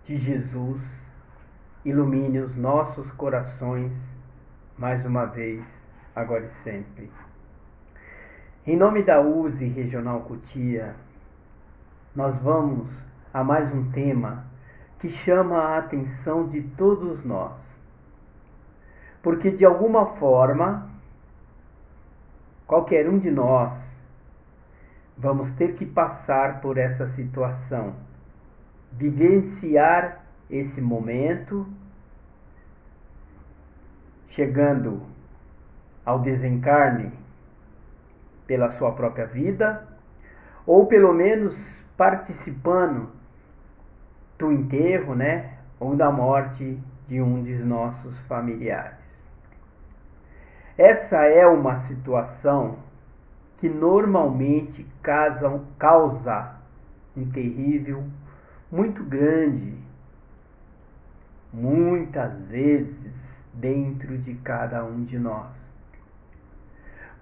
de Jesus ilumine os nossos corações mais uma vez, agora e sempre. Em nome da USE Regional Cotia, nós vamos a mais um tema que chama a atenção de todos nós. Porque de alguma forma, qualquer um de nós vamos ter que passar por essa situação, vivenciar esse momento, chegando ao desencarne pela sua própria vida, ou pelo menos participando do enterro, ou da morte de um de nossos familiares. Essa é uma situação que normalmente causa um terrível muito grande, muitas vezes dentro de cada um de nós,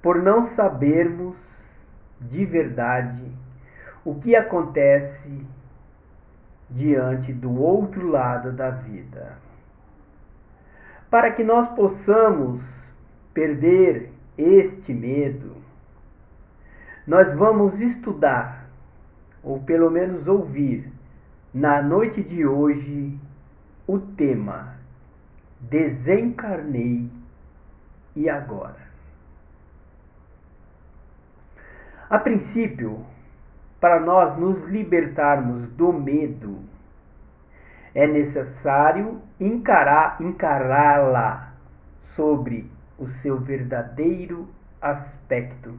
por não sabermos de verdade o que acontece diante do outro lado da vida. Para que nós possamos perder este medo, nós vamos estudar, ou pelo menos ouvir, na noite de hoje, o tema Desencarnei e agora? A princípio, para nós nos libertarmos do medo, é necessário encará-la sobre o seu verdadeiro aspecto,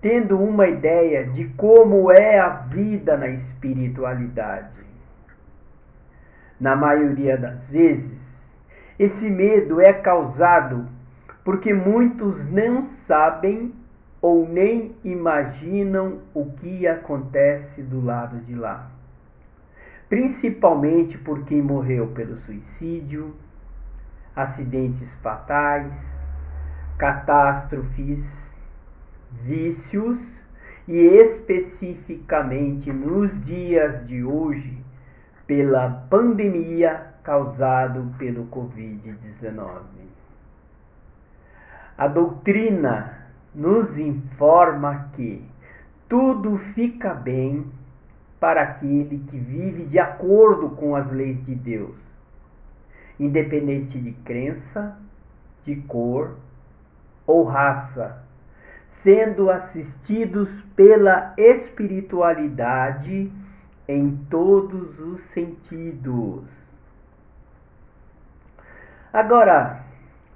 tendo uma ideia de como é a vida na espiritualidade. Na maioria das vezes, esse medo é causado porque muitos não sabem ou nem imaginam o que acontece do lado de lá. Principalmente por quem morreu pelo suicídio, acidentes fatais, catástrofes, vícios e especificamente nos dias de hoje pela pandemia causada pelo Covid-19. A doutrina nos informa que tudo fica bem para aquele que vive de acordo com as leis de Deus, independente de crença, de cor ou raça, sendo assistidos pela espiritualidade em todos os sentidos. Agora,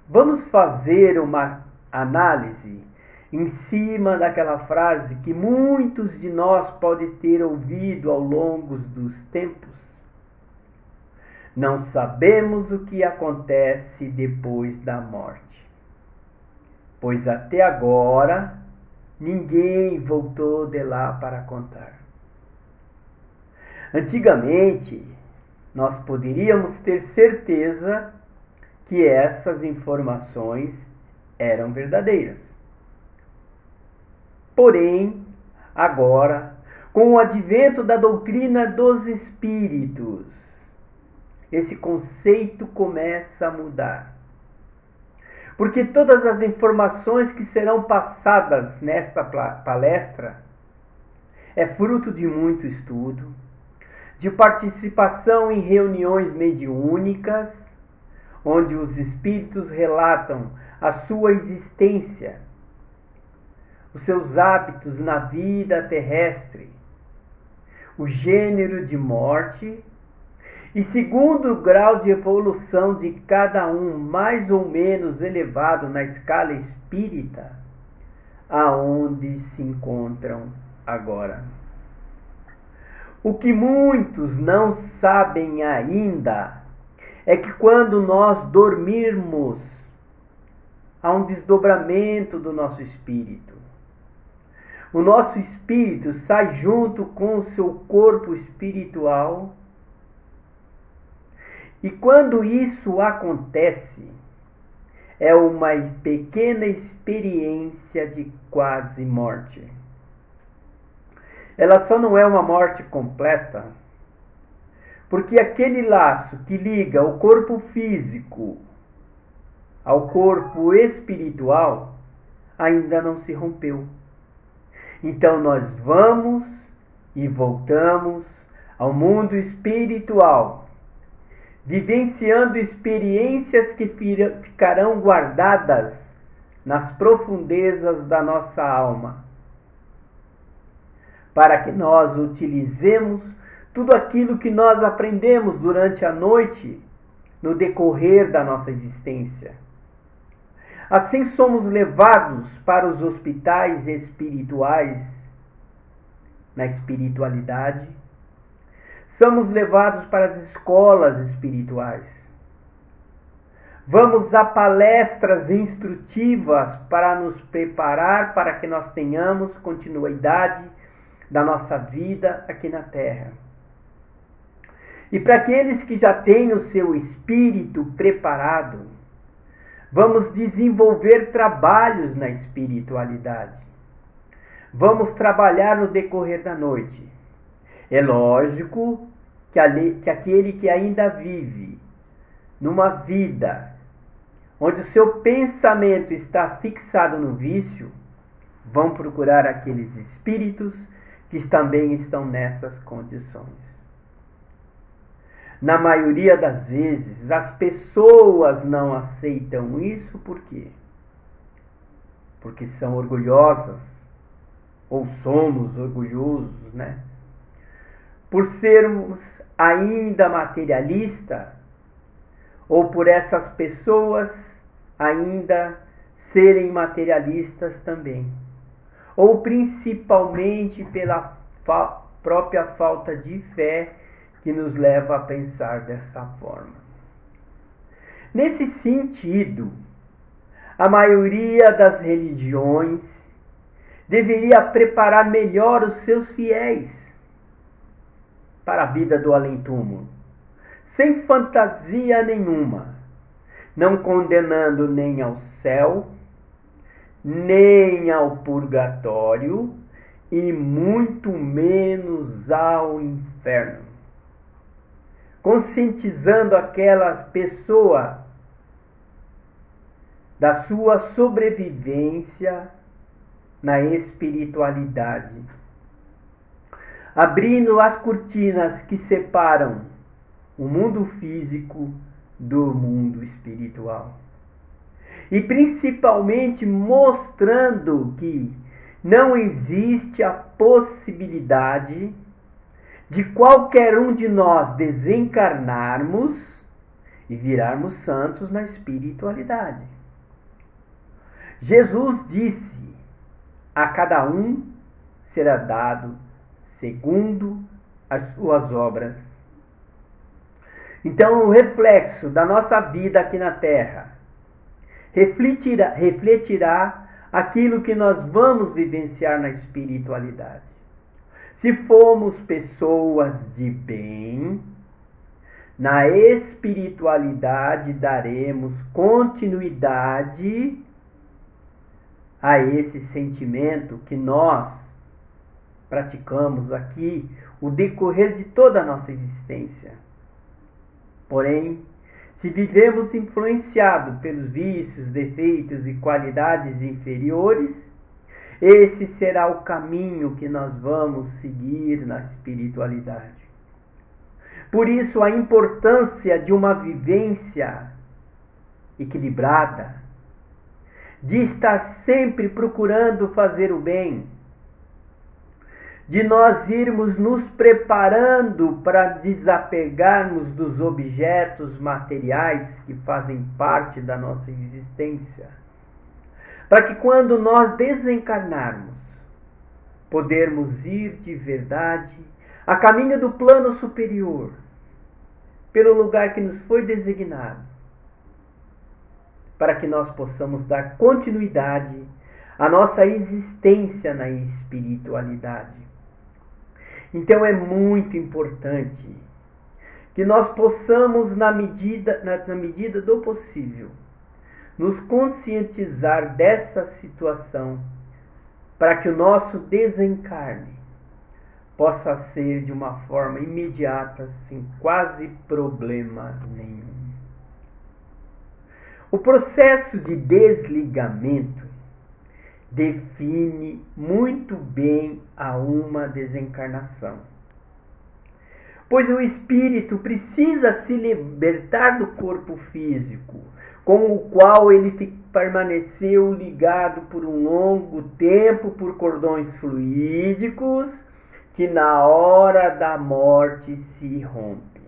vamos fazer uma análise em cima daquela frase que muitos de nós podem ter ouvido ao longo dos tempos. Não sabemos o que acontece depois da morte, pois até agora ninguém voltou de lá para contar. Antigamente, nós poderíamos ter certeza que essas informações eram verdadeiras. Porém, agora, com o advento da doutrina dos espíritos, esse conceito começa a mudar. Porque todas as informações que serão passadas nesta palestra é fruto de muito estudo, de participação em reuniões mediúnicas, onde os espíritos relatam a sua existência, os seus hábitos na vida terrestre, o gênero de morte e segundo o grau de evolução de cada um mais ou menos elevado na escala espírita, aonde se encontram agora. O que muitos não sabem ainda é que quando nós dormirmos, há um desdobramento do nosso espírito. O nosso espírito sai junto com o seu corpo espiritual. E quando isso acontece, é uma pequena experiência de quase morte. Ela só não é uma morte completa, Porque aquele laço que liga o corpo físico ao corpo espiritual ainda não se rompeu. Então nós vamos e voltamos ao mundo espiritual, vivenciando experiências que ficarão guardadas nas profundezas da nossa alma, para que nós utilizemos tudo aquilo que nós aprendemos durante a noite no decorrer da nossa existência. Assim somos levados para os hospitais espirituais, na espiritualidade. Somos levados para as escolas espirituais. Vamos a palestras instrutivas para nos preparar para que nós tenhamos continuidade da nossa vida aqui na Terra. E para aqueles que já têm o seu espírito preparado, vamos desenvolver trabalhos na espiritualidade. Vamos trabalhar no decorrer da noite. É lógico que aquele que ainda vive numa vida onde o seu pensamento está fixado no vício, vão procurar aqueles espíritos que também estão nessas condições. Na maioria das vezes, as pessoas não aceitam isso, por quê? Porque são orgulhosas, ou somos orgulhosos, né? Por sermos ainda materialistas, ou por essas pessoas ainda serem materialistas também, ou principalmente pela própria falta de fé que nos leva a pensar dessa forma. Nesse sentido, a maioria das religiões deveria preparar melhor os seus fiéis para a vida do além-túmulo, sem fantasia nenhuma, não condenando nem ao céu, nem ao purgatório e muito menos ao inferno. Conscientizando aquela pessoa da sua sobrevivência na espiritualidade, abrindo as cortinas que separam o mundo físico do mundo espiritual. E principalmente mostrando que não existe a possibilidade de qualquer um de nós desencarnarmos e virarmos santos na espiritualidade. Jesus disse: a cada um será dado segundo as suas obras. Então, o reflexo da nossa vida aqui na Terra refletirá aquilo que nós vamos vivenciar na espiritualidade. Se formos pessoas de bem, na espiritualidade daremos continuidade a esse sentimento que nós praticamos aqui o decorrer de toda a nossa existência. Porém, se vivemos influenciados pelos vícios, defeitos e qualidades inferiores, esse será o caminho que nós vamos seguir na espiritualidade. Por isso, a importância de uma vivência equilibrada, de estar sempre procurando fazer o bem, de nós irmos nos preparando para desapegarmos dos objetos materiais que fazem parte da nossa existência, para que quando nós desencarnarmos, podermos ir de verdade a caminho do plano superior, pelo lugar que nos foi designado, para que nós possamos dar continuidade à nossa existência na espiritualidade. Então é muito importante que nós possamos, na medida do possível, nos conscientizar dessa situação, para que o nosso desencarne possa ser de uma forma imediata, sem quase problema nenhum. O processo de desligamento define muito bem a uma desencarnação, pois o espírito precisa se libertar do corpo físico, com o qual ele permaneceu ligado por um longo tempo por cordões fluídicos, que na hora da morte se rompe.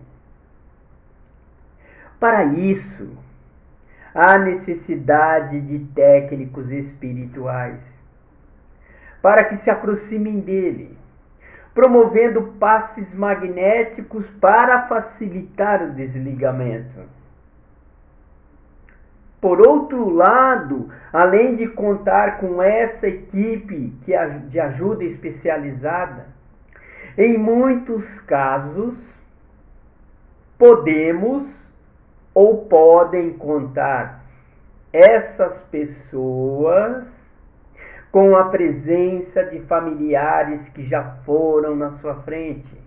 Para isso, há necessidade de técnicos espirituais, para que se aproximem dele, promovendo passes magnéticos para facilitar o desligamento. Por outro lado, além de contar com essa equipe de ajuda especializada, em muitos casos, podemos ou podem contar essas pessoas com a presença de familiares que já foram na sua frente,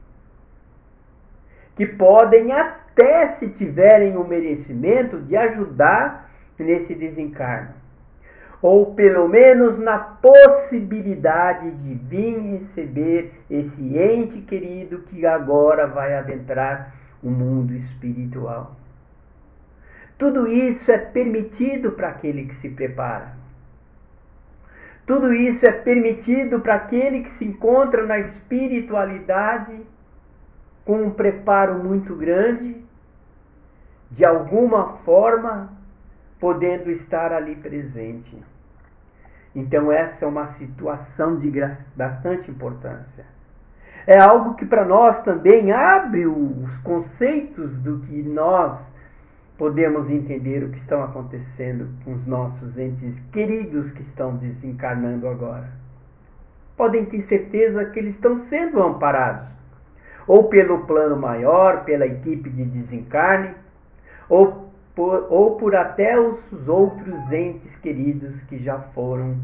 que podem até, se tiverem o merecimento, de ajudar nesse desencarno, ou pelo menos na possibilidade de vir receber esse ente querido que agora vai adentrar o mundo espiritual. Tudo isso é permitido para aquele que se prepara. Tudo isso é permitido para aquele que se encontra na espiritualidade com um preparo muito grande, de alguma forma podendo estar ali presente. Então essa é uma situação de bastante importância. É algo que para nós também abre os conceitos do que nós podemos entender o que está acontecendo com os nossos entes queridos que estão desencarnando agora. Podem ter certeza que eles estão sendo amparados, ou pelo plano maior, pela equipe de desencarne, ou por até os outros entes queridos que já foram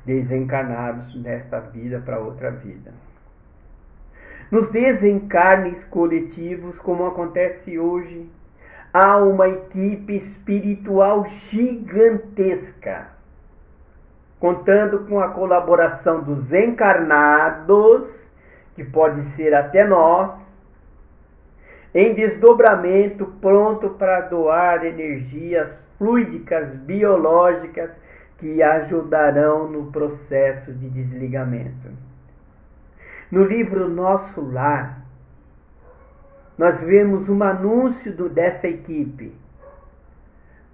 desencarnados nesta vida para outra vida. Nos desencarnes coletivos, como acontece hoje, há uma equipe espiritual gigantesca, contando com a colaboração dos encarnados, que pode ser até nós, em desdobramento, pronto para doar energias fluídicas, biológicas, que ajudarão no processo de desligamento. No livro Nosso Lar, nós vemos um anúncio dessa equipe,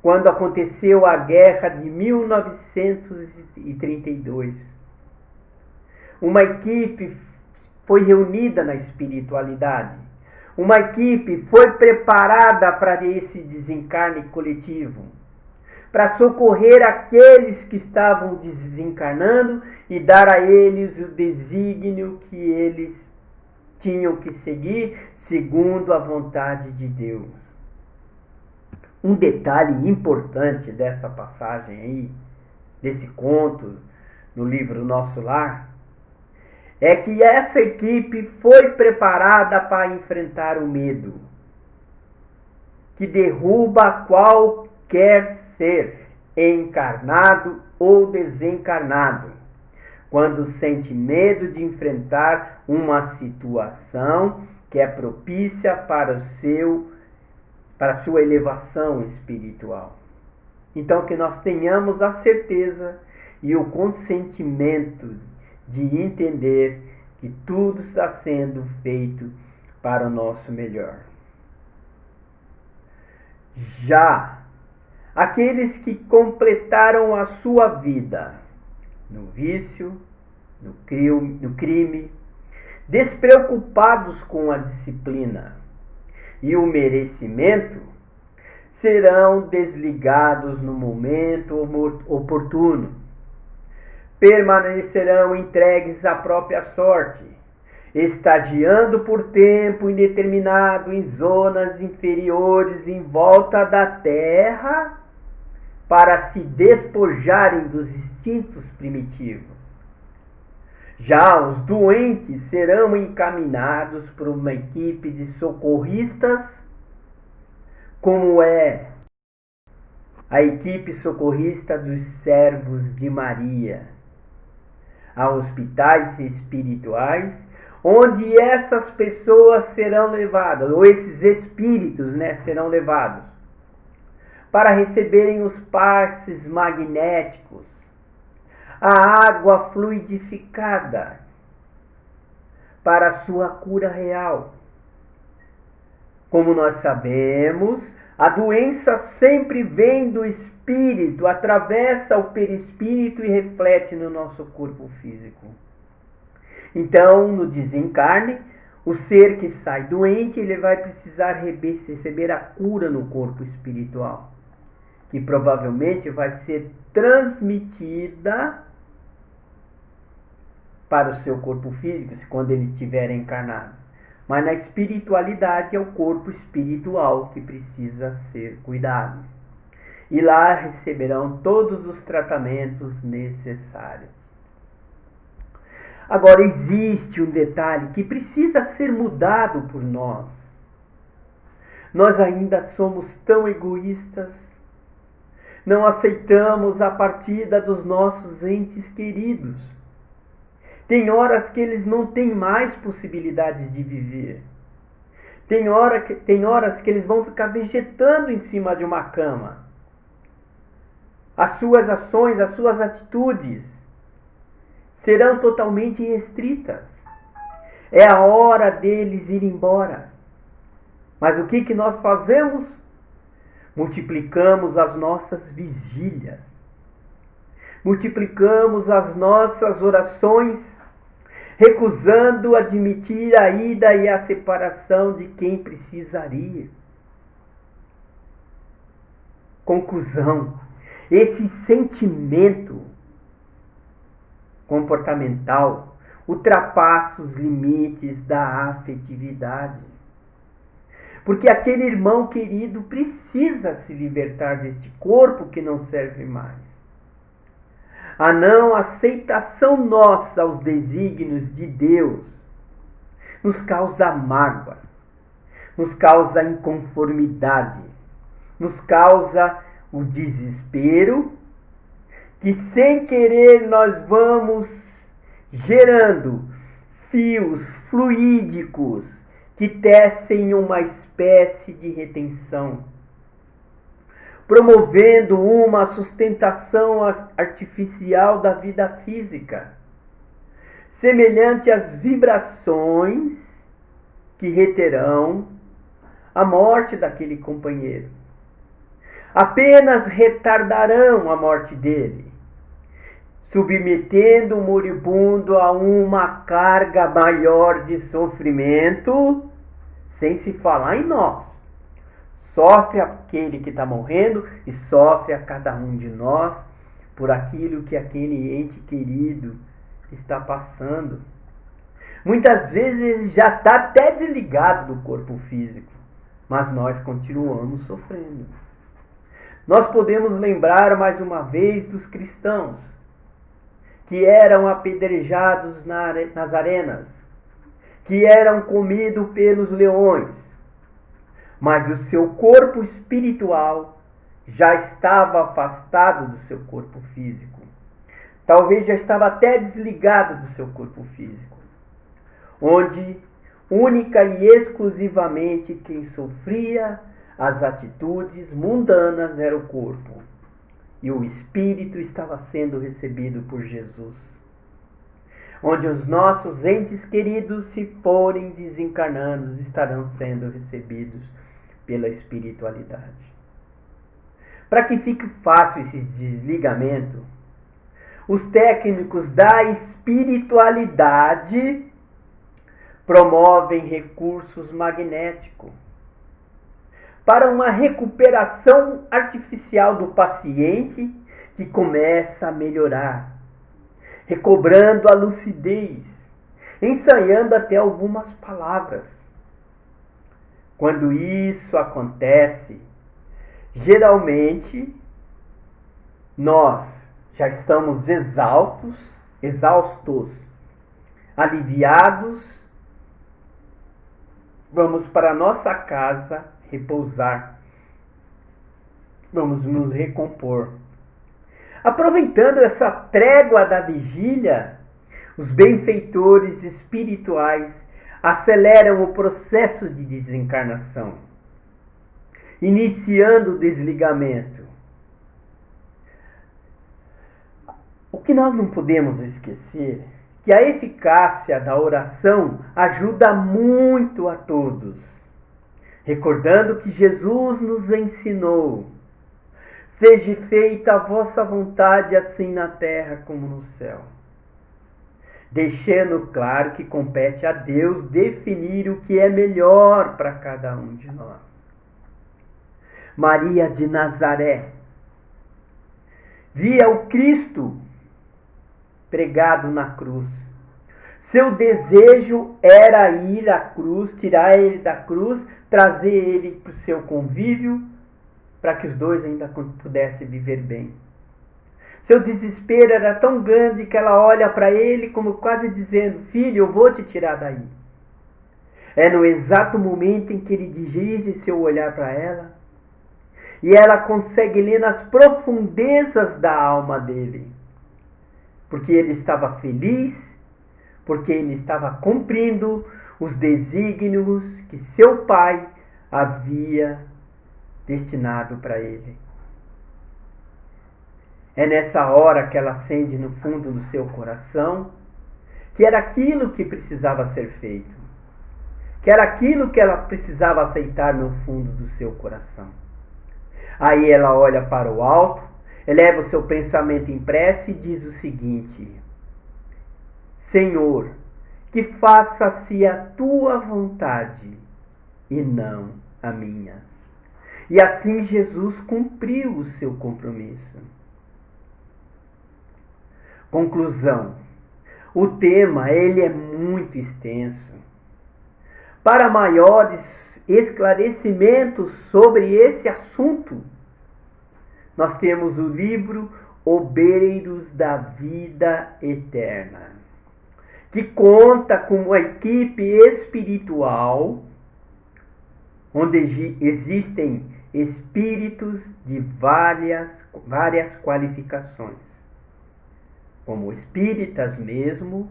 quando aconteceu a guerra de 1932. Uma equipe foi reunida na espiritualidade. Uma equipe foi preparada para esse desencarne coletivo, para socorrer aqueles que estavam desencarnando e dar a eles o desígnio que eles tinham que seguir segundo a vontade de Deus. Um detalhe importante dessa passagem aí, desse conto no livro Nosso Lar, é que essa equipe foi preparada para enfrentar o medo, que derruba qualquer ser, encarnado ou desencarnado, quando sente medo de enfrentar uma situação que é propícia para a sua elevação espiritual. Então que nós tenhamos a certeza e o consentimento de entender que tudo está sendo feito para o nosso melhor. Já aqueles que completaram a sua vida no vício, no crime, despreocupados com a disciplina e o merecimento, serão desligados no momento oportuno. Permanecerão entregues à própria sorte, estagiando por tempo indeterminado em zonas inferiores em volta da Terra, para se despojarem dos instintos primitivos. Já os doentes serão encaminhados por uma equipe de socorristas, como é a equipe socorrista dos servos de Maria, a hospitais espirituais, onde essas pessoas serão levadas, ou esses espíritos, serão levados, para receberem os passes magnéticos, a água fluidificada, para a sua cura real. Como nós sabemos, a doença sempre vem do espírito, atravessa o perispírito e reflete no nosso corpo físico. Então, no desencarne, o ser que sai doente, ele vai precisar receber a cura no corpo espiritual, que provavelmente vai ser transmitida para o seu corpo físico, quando ele estiver encarnado. Mas na espiritualidade é o corpo espiritual que precisa ser cuidado. E lá receberão todos os tratamentos necessários. Agora, existe um detalhe que precisa ser mudado por nós. Nós ainda somos tão egoístas. Não aceitamos a partida dos nossos entes queridos. Tem horas que eles não têm mais possibilidades de viver. Tem horas que eles vão ficar vegetando em cima de uma cama. As suas ações, as suas atitudes serão totalmente restritas. É a hora deles ir embora. Mas o que nós fazemos? Multiplicamos as nossas vigílias. Multiplicamos as nossas orações, recusando admitir a ida e a separação de quem precisaria. Conclusão: esse sentimento comportamental ultrapassa os limites da afetividade. Porque aquele irmão querido precisa se libertar deste corpo que não serve mais. A não aceitação nossa aos desígnios de Deus nos causa mágoa, nos causa inconformidade, nos causa o desespero, que sem querer nós vamos gerando fios fluídicos que tecem uma espécie de retenção, promovendo uma sustentação artificial da vida física, semelhante às vibrações que reterão a morte daquele companheiro. Apenas retardarão a morte dele, submetendo o moribundo a uma carga maior de sofrimento, sem se falar em nós. Sofre aquele que está morrendo e sofre a cada um de nós por aquilo que aquele ente querido está passando. Muitas vezes ele já está até desligado do corpo físico, mas nós continuamos sofrendo. Nós podemos lembrar mais uma vez dos cristãos que eram apedrejados nas arenas, que eram comidos pelos leões, mas o seu corpo espiritual já estava afastado do seu corpo físico. Talvez já estava até desligado do seu corpo físico, onde única e exclusivamente quem sofria as atitudes mundanas era o corpo, e o espírito estava sendo recebido por Jesus. Onde os nossos entes queridos, se forem desencarnando, estarão sendo recebidos pela espiritualidade. Para que fique fácil esse desligamento, os técnicos da espiritualidade promovem recursos magnéticos para uma recuperação artificial do paciente que começa a melhorar, recobrando a lucidez, ensaiando até algumas palavras. Quando isso acontece, geralmente nós já estamos exaustos, aliviados, vamos para nossa casa repousar. Vamos nos recompor. Aproveitando essa trégua da vigília, os benfeitores espirituais aceleram o processo de desencarnação, iniciando o desligamento. O que nós não podemos esquecer é que a eficácia da oração ajuda muito a todos. Recordando que Jesus nos ensinou: seja feita a vossa vontade, assim na terra como no céu. Deixando claro que compete a Deus definir o que é melhor para cada um de nós. Maria de Nazaré via o Cristo pregado na cruz. Seu desejo era ir à cruz, tirar ele da cruz, trazer ele para o seu convívio, para que os dois ainda pudessem viver bem. Seu desespero era tão grande que ela olha para ele como quase dizendo: filho, eu vou te tirar daí. É no exato momento em que ele dirige seu olhar para ela, e ela consegue ler nas profundezas da alma dele, porque ele estava feliz, porque ele estava cumprindo os desígnios que seu pai havia destinado para ele. É nessa hora que ela acende no fundo do seu coração que era aquilo que precisava ser feito, que era aquilo que ela precisava aceitar no fundo do seu coração. Aí ela olha para o alto, eleva o seu pensamento em prece e diz o seguinte: Senhor, que faça-se a tua vontade e não a minha. E assim Jesus cumpriu o seu compromisso. Conclusão. O tema, ele é muito extenso. Para maiores esclarecimentos sobre esse assunto, nós temos o livro Obreiros da Vida Eterna, que conta com uma equipe espiritual, onde existem espíritos de várias qualificações, como espíritas mesmo,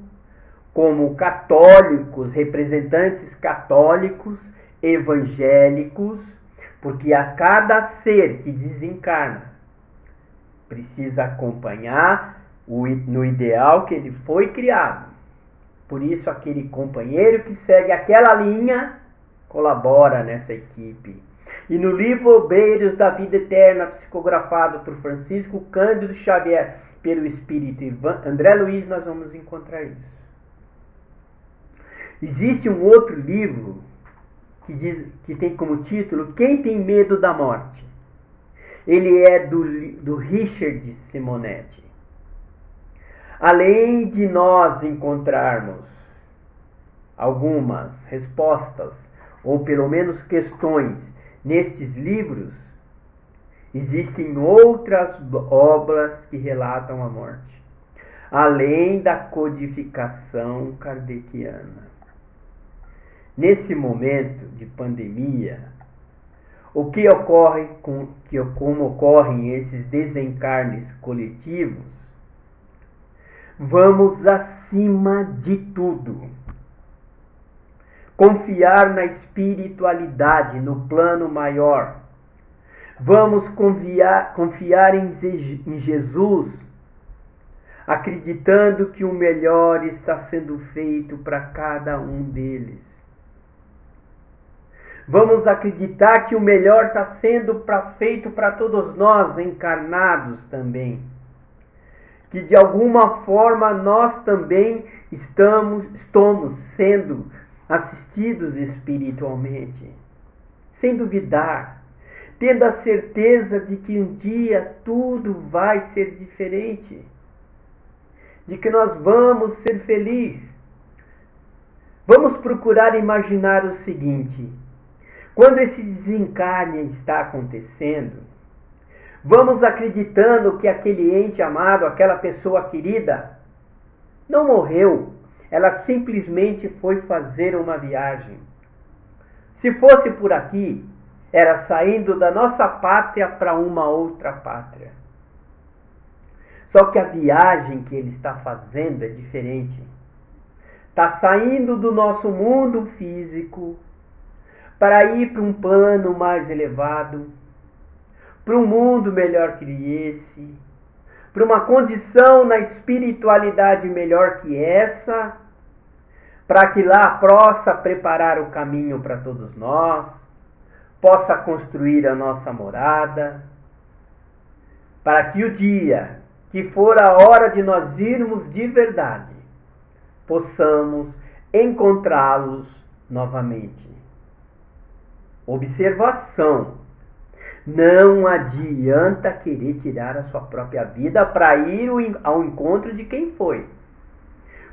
como católicos, representantes católicos, evangélicos, porque a cada ser que desencarna precisa acompanhar no ideal que ele foi criado. Por isso, aquele companheiro que segue aquela linha colabora nessa equipe. E no livro Obreiros da Vida Eterna, psicografado por Francisco Cândido Xavier, pelo Espírito André Luiz, nós vamos encontrar isso. Existe um outro livro que tem como título Quem Tem Medo da Morte? Ele é do Richard Simonetti. Além de nós encontrarmos algumas respostas, ou pelo menos questões, nestes livros, existem outras obras que relatam a morte, além da codificação kardeciana. Nesse momento de pandemia, como ocorrem esses desencarnes coletivos, vamos, acima de tudo, confiar na espiritualidade, no plano maior. Vamos confiar em Jesus, acreditando que o melhor está sendo feito para cada um deles. Vamos acreditar que o melhor está sendo feito para todos nós, encarnados também. Que de alguma forma nós também estamos sendo assistidos espiritualmente, sem duvidar, tendo a certeza de que um dia tudo vai ser diferente, de que nós vamos ser felizes. Vamos procurar imaginar o seguinte: quando esse desencarne está acontecendo, vamos acreditando que aquele ente amado, aquela pessoa querida, não morreu. ela simplesmente foi fazer uma viagem. Se fosse por aqui, era saindo da nossa pátria para uma outra pátria. Só que a viagem que ele está fazendo é diferente. Está saindo do nosso mundo físico para ir para um plano mais elevado, para um mundo melhor que esse, para uma condição na espiritualidade melhor que essa, para que lá possa preparar o caminho para todos nós, possa construir a nossa morada, para que o dia que for a hora de nós irmos de verdade, possamos encontrá-los novamente. Observação: não adianta querer tirar a sua própria vida para ir ao encontro de quem foi.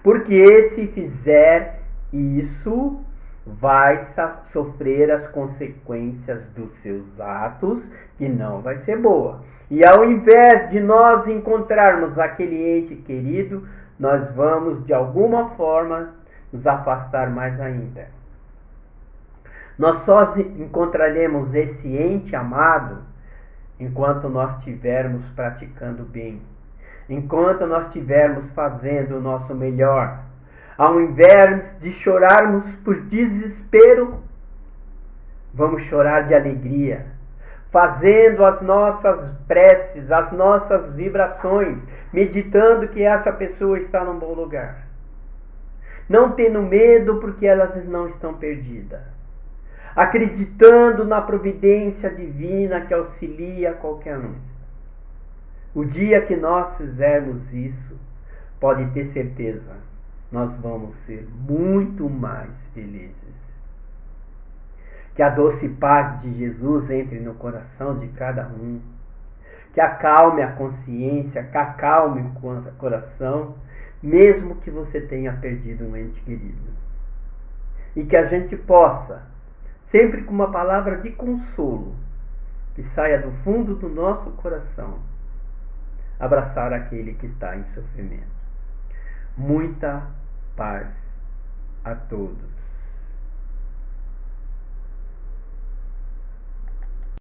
Porque se fizer isso, vai sofrer as consequências dos seus atos, que não vai ser boa. E ao invés de nós encontrarmos aquele ente querido, nós vamos de alguma forma nos afastar mais ainda. Nós só encontraremos esse ente amado enquanto nós estivermos praticando bem, enquanto nós estivermos fazendo o nosso melhor. Ao invés de chorarmos por desespero, vamos chorar de alegria, fazendo as nossas preces, as nossas vibrações, meditando que essa pessoa está num bom lugar. Não tendo medo porque elas não estão perdidas. Acreditando na providência divina que auxilia qualquer um. O dia que nós fizermos isso, pode ter certeza, nós vamos ser muito mais felizes. Que a doce paz de Jesus entre no coração de cada um. Que acalme a consciência, que acalme o coração, mesmo que você tenha perdido um ente querido. E que a gente possa, sempre com uma palavra de consolo, que saia do fundo do nosso coração, abraçar aquele que está em sofrimento. Muita paz a todos.